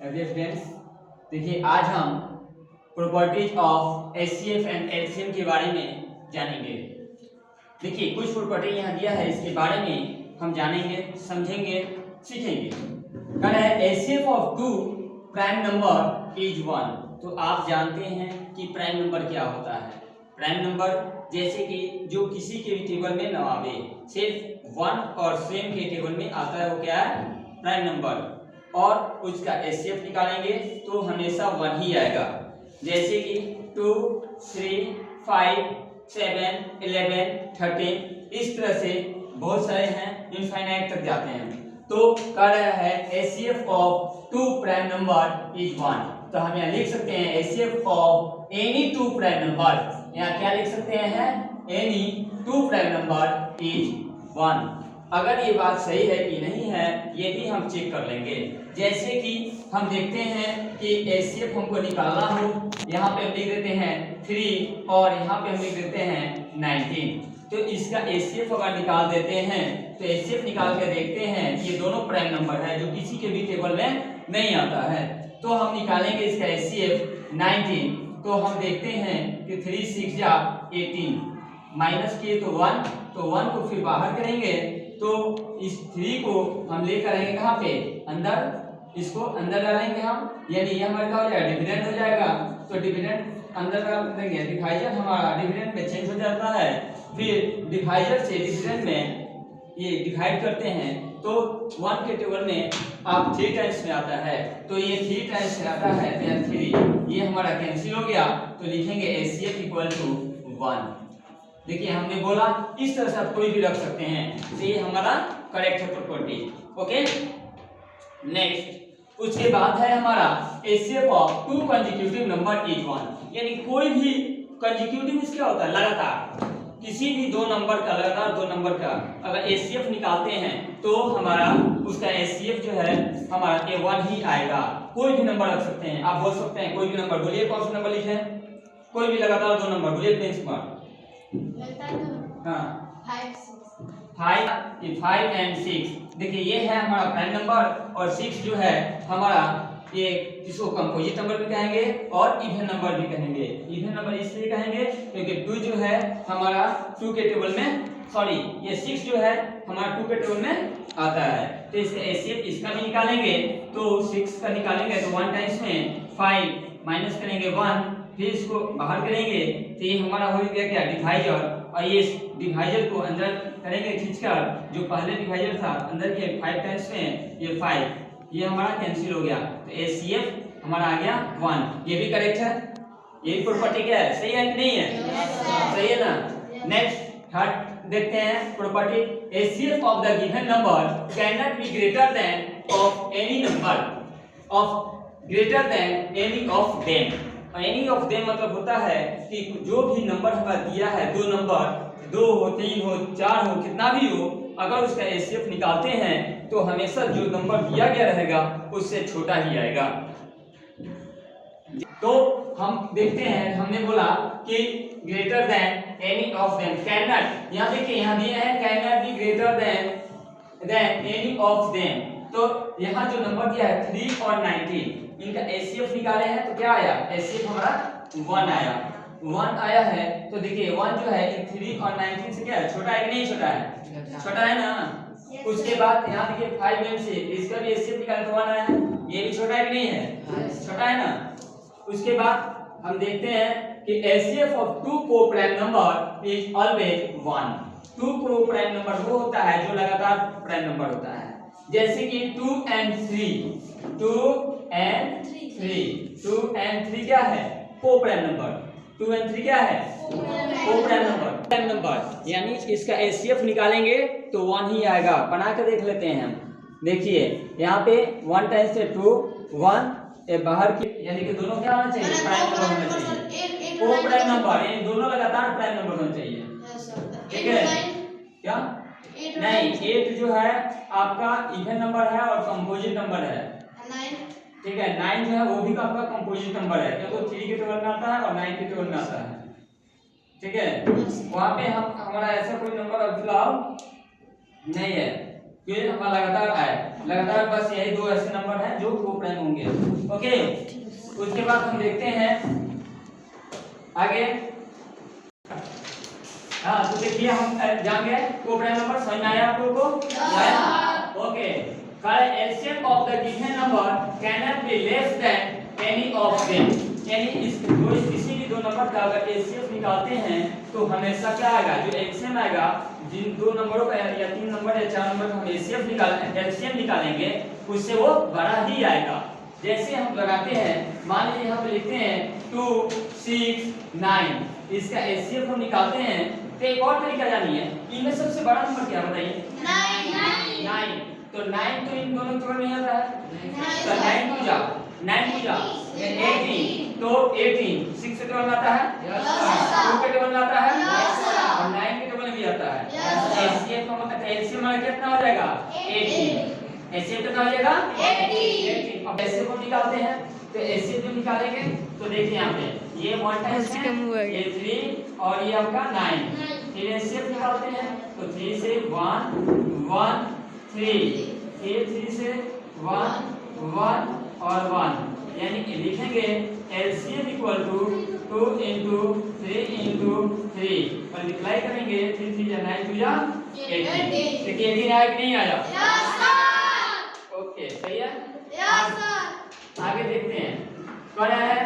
Students, देखिए आज हम properties of HCF and LCM के बारे में जानेंगे। देखिए कुछ प्रॉपर्टी यहाँ दिया है, इसके बारे में हम जानेंगे, समझेंगे, सीखेंगे। कह रहा है HCF of two prime number is 1। तो आप जानते हैं कि प्राइम नंबर क्या होता है। प्राइम नंबर जैसे कि जो किसी के भी टेबल में न आवे, सिर्फ 1 और सेम के टेबल में आता है, वो क्या है? Prime number. और उसका एचसीएफ निकालेंगे तो हमेशा 1 ही आएगा। जैसे कि 2, 3, 5, 7, 11, 13, इस तरह से बहुत सारे हैं, इनफाइनाइट तक जाते हैं। तो कह रहा है HCF of two prime number is 1। तो हम यहाँ लिख सकते हैं HCF of any two prime number. यहाँ क्या लिख सकते हैं? Any two prime number is 1। अगर ये बात सही है कि नहीं है, ये भी हम चेक कर लेंगे। जैसे कि हम देखते हैं कि एचसीएफ हमको निकालना हो, यहाँ पे हम लिख देते हैं 3 और यहाँ पे हम लिख देते हैं 19। तो इसका एचसीएफ अगर निकाल देते हैं तो एचसीएफ निकाल के देखते हैं ये दोनों प्राइम नंबर है जो किसी के भी टेबल में नहीं आता है। तो हम निकालेंगे इसका एचसीएफ 19। तो हम देखते हैं कि 3 6 जा 18, माइनस किए तो 1, तो 1 को फिर बाहर करेंगे तो इस 3 को हम लेकर आएंगे कहाँ पे? अंदर। इसको अंदर डालेंगे हम, यानी ये हमारा क्या हो जाएगा? डिविडेंड हो जाएगा। तो डिविडेंड अंदर डाल देंगे, डिवाइजर हमारा डिविडेंड में चेंज हो जाता है। फिर डिवाइजर से डिविडेंड में ये डिवाइड करते हैं तो 1 के टेबल में आप 3 टाइम्स में आता है, तो ये 3 टाइम्स में आता है तो यहाँ 3 ये हमारा कैंसिल हो गया। तो लिखेंगे एचसीएफ इक्वल टू 1। देखिए हमने बोला इस तरह से आप कोई भी रख सकते हैं, तो ये हमारा करेक्ट है प्रॉपर्टी। ओके, नेक्स्ट उसके बाद है हमारा HCF of to consecutive number is 1। यानी कोई भी कंसेक्यूटिव क्या होता है? लगातार किसी भी दो नंबर का, लगातार दो नंबर का अगर एचसीएफ निकालते हैं तो हमारा उसका एचसीएफ जो है हमारा A1 ही आएगा। कोई भी नंबर रख सकते हैं, आप बोल सकते हैं कोई भी नंबर। बोलिए कौन सा नंबर लिखे? कोई भी लगातार दो नंबर बोलिए प्रिंस कुमार। हाँ, 5 एंड 6। देखिए ये है हमारा प्राइम नंबर और 6 जो है हमारा, ये इसको कंपोजिट नंबर भी कहेंगे और इवन नंबर भी कहेंगे। इवन नंबर इसलिए कहेंगे क्योंकि 2 जो है हमारा 2 के टेबल में, सॉरी ये 6 जो है हमारा 2 के टेबल में आता है। तो इसका एचसीएफ इसका भी निकालेंगे तो 6 का निकालेंगे तो 1 टाइम्स में 5 माइनस करेंगे 1, फिर इसको बाहर करेंगे तो ये हमारा हो गया क्या? डिवाइजर। और ये डिवाइजर को अंदर करेंगे खींचकर, जो पहले डिवाइजर था अंदर के 5 टाइम्स में ये 5, ये हमारा कैंसिल हो गया। तो एचसीएफ हमारा आ गया 1। ये भी करेक्ट है। ये भी प्रॉपर्टी क्या है? सही है कि नहीं है? सही है ना? नेक्स्ट थर्ड देखते हैं property HCF of the given number can not be greater than of any number of greater than any of them. Any of them मतलब होता है कि जो भी नंबर हमें दिया है, दो नंबर, 2 हो, 3 हो, 4 हो, कितना भी हो, अगर उसका एचसीएफ निकालते हैं तो हमेशा जो नंबर दिया गया रहेगा उससे छोटा ही आएगा। तो हम देखते हैं, हमने बोला कि greater than any of them can not, यहाँ देखिए यहाँ दिए हैं can not be greater than any of them. तो यहाँ जो नंबर दिया है 3 और 19, इनका एचसीएफ निकाले हैं तो क्या आया? एचसीएफ हमारा 1 आया। 1 आया है तो देखिए 1 जो है 3 और 19 से क्या है? छोटा है कि नहीं छोटा है? छोटा है ना। उसके बाद यहाँ देखिए 5 में से इसका भी एचसीएफ निकाले तो 1 आया है। ये भी छोटा है कि नहीं है? छोटा है ना। उसके बाद हम देखते हैं कि HCF of two co-prime number is always 1। Two co-prime number वो होता है जो लगातार प्राइम नंबर होता है। जैसे कि 2 and 3, 2 and 3 क्या है? Co-prime number. 2 and 3 क्या है? Co-prime number. प्राइम नंबर यानी इसका एचसीएफ निकालेंगे तो 1 ही आएगा। बना कर देख लेते हैं हम। देखिए यहाँ पे 1 टाइम्स से 2, 1 बाहर की, यानी कि दोनों क्या होना चाहिए? प्राइम नंबर होना चाहिए। को-प्राइम नंबर यानी दोनों लगातार प्राइम नंबर होना चाहिए। ठीक है क्या? नहीं, 8 जो है आपका इवन नंबर है और कंपोजिट नंबर है। ठीक है, 9 जो है वो भी आपका कंपोजिट नंबर है क्योंकि 3 के टेबल में आता है और 9 के टेबल में आता है। ठीक है, वहां पे हम हमारा ऐसा कोई नंबर अब फिलहाल नहीं है। फिर लगातार आए, लगातार बस यही दो ऐसे नंबर हैं जो कोप्राइम होंगे। ओके, उसके बाद हम देखते हैं आगे। हाँ तो देखिए हम जान गए कोप्राइम नंबर, समझ में आया आप लोगों को? Okay, LCM of the given number can not be less than any of them, यानी किसी भी दो नंबर का अगर एलसीएम निकालते हैं तो हमेशा क्या आएगा, जो एलसीएम आएगा, जिन दो नंबरों का या तीन नंबर या चार नंबर का हम एलसीएम निकालेंगे उससे वो बड़ा ही आएगा। जैसे हम लगाते हैं, मान लीजिए यहाँ पे लिखते हैं 2 6 9, इसका एलसीएम हम निकालते हैं तो एक और तरीका जानिए, इनमें सबसे बड़ा नंबर क्या बताइए? 9। तो 9 तो इन दोनों के में आता है, तो 9 पूजा 18, तो 18 6 के टेबल में आता है, 2 के टेबल में आता है, और 9 के टेबल में भी आता है। एलसीएम का मतलब एलसीएम में कितना हो जाएगा? 18। एलसीएम कितना हो जाएगा? 18। अब एलसीएम को निकालते हैं, तो एलसीएम जब निकालेंगे तो देखिए यहाँ पे ये 1 टाइम्स है, ये 3 और ये आपका 9। फिर एलसीएम निकालते हैं तो 3 से 1 1 3, फिर 3 से 1 1 और 1, यानी लिखेंगे LCM equal to 2 into 3 into 3, multiply करेंगे 3 3 जा 9 2 जा 18। देखिए 18 आया कि नहीं आया? ओके, सही है। आगे देखते हैं क्या है।